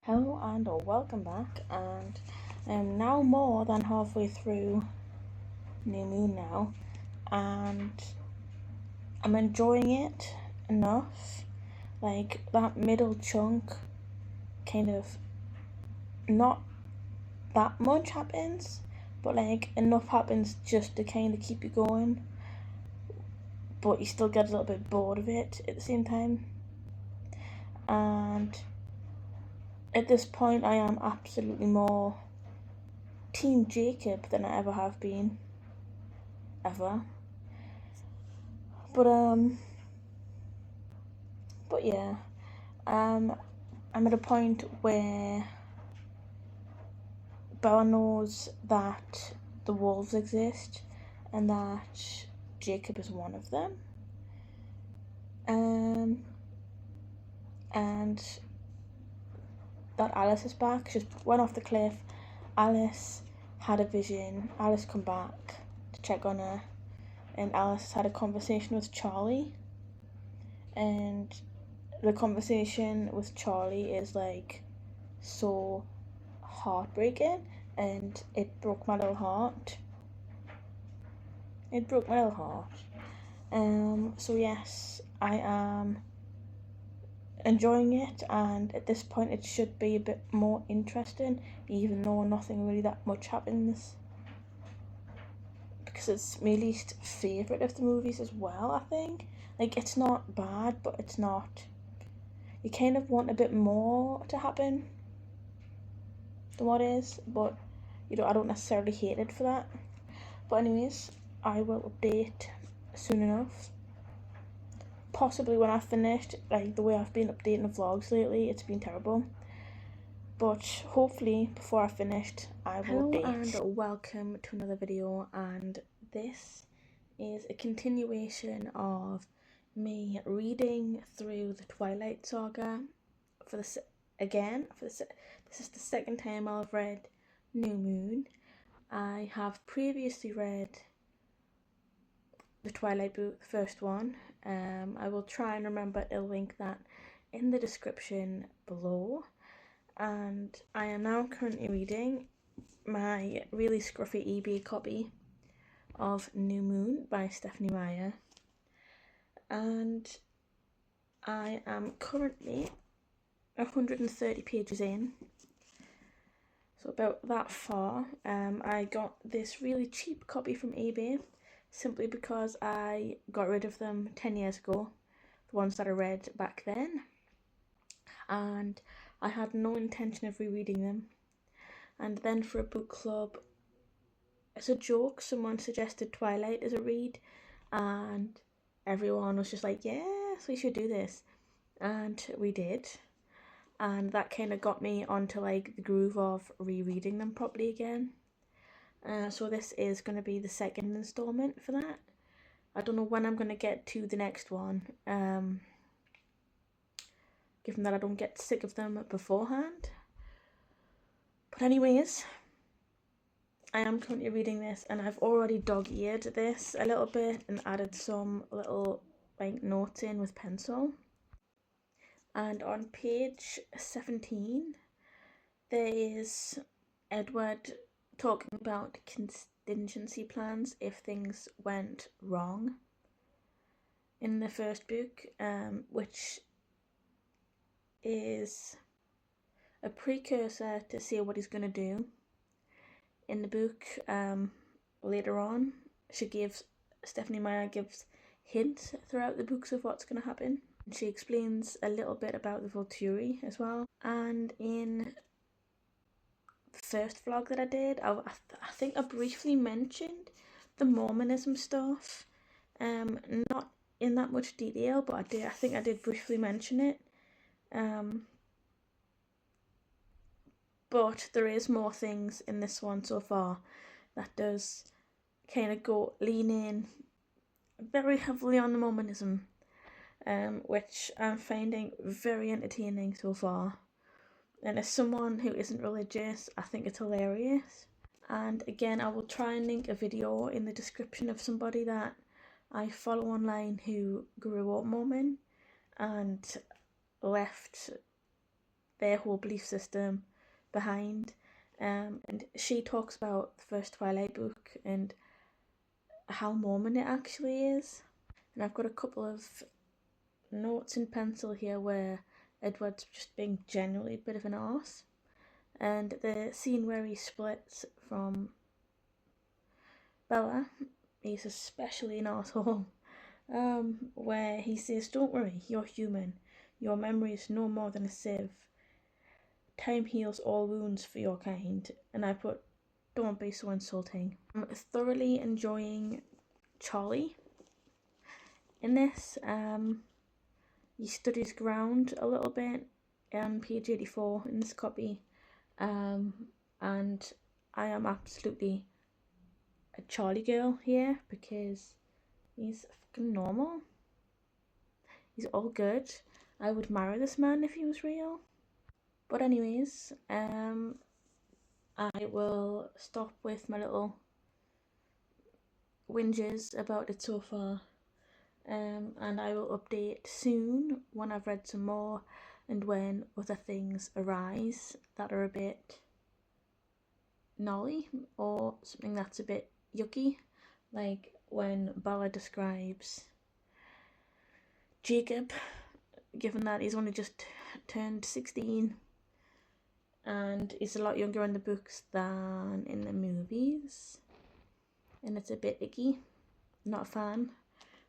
Hello and welcome back, and I'm now more than halfway through New Moon now, and I'm enjoying it enough. Like, that middle chunk, kind of, not that much happens, but like enough happens just to kind of keep you going, but you still get a little bit bored of it at the same time. And at this point I am absolutely more Team Jacob than I ever have been. Ever. But yeah, I'm at a point where Bella knows that the wolves exist and that Jacob is one of them. And that Alice is back. She just went off the cliff. Alice had a vision. Alice come back to check on her, and Alice had a conversation with Charlie. And the conversation with Charlie is like so heartbreaking, and it broke my little heart. So yes, I am enjoying it, and at this point it should be a bit more interesting, even though nothing really that much happens, because it's my least favourite of the movies as well, I think. Like, it's not bad, but it's not, you kind of want a bit more to happen than what is, but I don't necessarily hate it for that. But anyways, I will update soon enough. Possibly when I've finished. Like, the way I've been updating the vlogs lately, it's been terrible. But hopefully before I've finished, I will update. Hello and welcome to another video, and this is a continuation of me reading through the Twilight saga this is the second time I've read New Moon. I have previously read the Twilight book, the first one. I will try and remember to link that in the description below. And I am now currently reading my really scruffy eBay copy of New Moon by Stephanie Meyer. And I am currently 130 pages in. So about that far. I got this really cheap copy from eBay simply because I got rid of them 10 years ago, the ones that I read back then, and I had no intention of rereading them. And then for a book club, as a joke, someone suggested Twilight as a read, and everyone was just like, yes, we should do this, and we did. And that kind of got me onto like the groove of rereading them properly again. So this is going to be the second installment for that. I don't know when I'm going to get to the next one, given that I don't get sick of them beforehand. But anyways, I am currently reading this, and I've already dog-eared this a little bit and added some little like notes in with pencil. And on page 17, there is Edward talking about contingency plans if things went wrong in the first book, which is a precursor to say what he's going to do in the book. Later on, Stephanie Meyer gives hints throughout the books of what's going to happen. She explains a little bit about the Volturi as well. And in the first vlog that I did, I think I briefly mentioned the Mormonism stuff. Not in that much detail, but I think I did briefly mention it. But there is more things in this one so far that does kind of lean in very heavily on the Mormonism, which I'm finding very entertaining so far. And as someone who isn't religious, I think it's hilarious. And again, I will try and link a video in the description of somebody that I follow online who grew up Mormon and left their whole belief system behind. And she talks about the first Twilight book and how Mormon it actually is. And I've got a couple of notes in pencil here where Edward's just being genuinely a bit of an arse. And the scene where he splits from Bella is especially an asshole. Where he says, "Don't worry, you're human. Your memory is no more than a sieve. Time heals all wounds for your kind." And I put, "Don't be so insulting." I'm thoroughly enjoying Charlie in this. He stood his ground a little bit on page 84 in this copy. And I am absolutely a Charlie girl here because he's fucking normal. He's all good. I would marry this man if he was real. But anyways, I will stop with my little whinges about it so far. And I will update soon when I've read some more and when other things arise that are a bit gnarly or something that's a bit yucky, like when Bella describes Jacob, given that he's only just turned 16 and he's a lot younger in the books than in the movies, and it's a bit icky. Not a fan.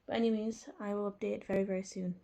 But anyways, I will update very, very soon.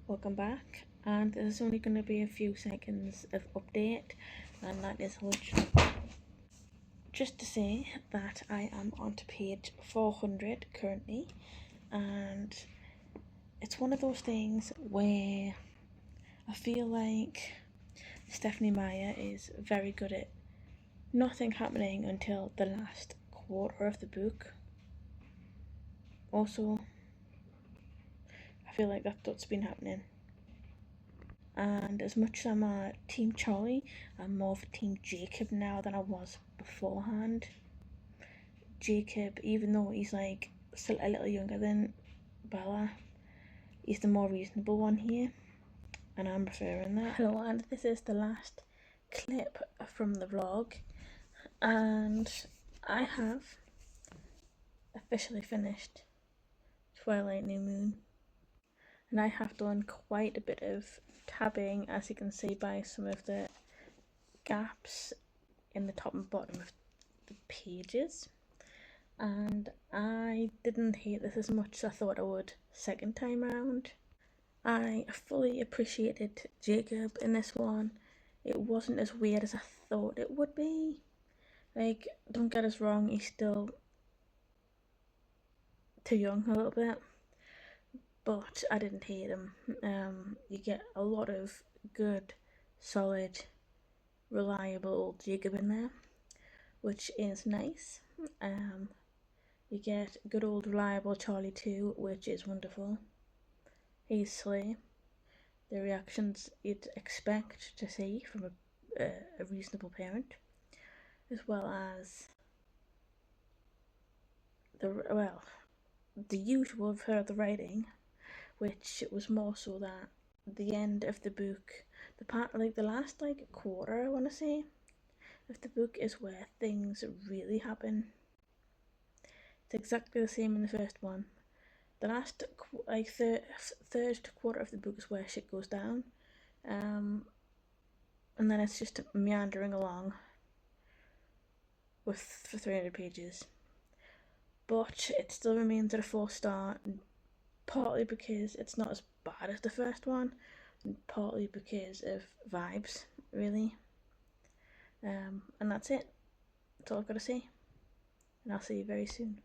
Welcome back, and this is only going to be a few seconds of update, and that is just to say that I am on to page 400 currently, and it's one of those things where I feel like Stephanie Meyer is very good at nothing happening until the last quarter of the book. Also, I feel like that's what's been happening. And as much as I'm a Team Charlie, I'm more of a Team Jacob now than I was beforehand. Jacob, even though he's like still a little younger than Bella, he's the more reasonable one here, and I'm preferring that. Hello, and this is the last clip from the vlog, and I have officially finished Twilight New Moon, and I have done quite a bit of tabbing, as you can see by some of the gaps in the top and bottom of the pages, and I didn't hate this as much as I thought I would second time around. I fully appreciated Jacob in this one. It wasn't as weird as I thought it would be. Like, don't get us wrong, he's still too young a little bit, but I didn't hate him. You get a lot of good, solid, reliable old Jacob in there, which is nice. You get good old reliable Charlie too, which is wonderful. He's slay. The reactions you'd expect to see from a reasonable parent, as well as the usual of her the writing, which was more so that the end of the book, the last quarter, I want to say, of the book is where things really happen. It's exactly the same in the first one. The last third quarter of the book is where shit goes down, and then it's just meandering along for 300 pages. But it still remains at a 4-star, partly because it's not as bad as the first one, and partly because of vibes, really. And that's it. That's all I've got to say. And I'll see you very soon.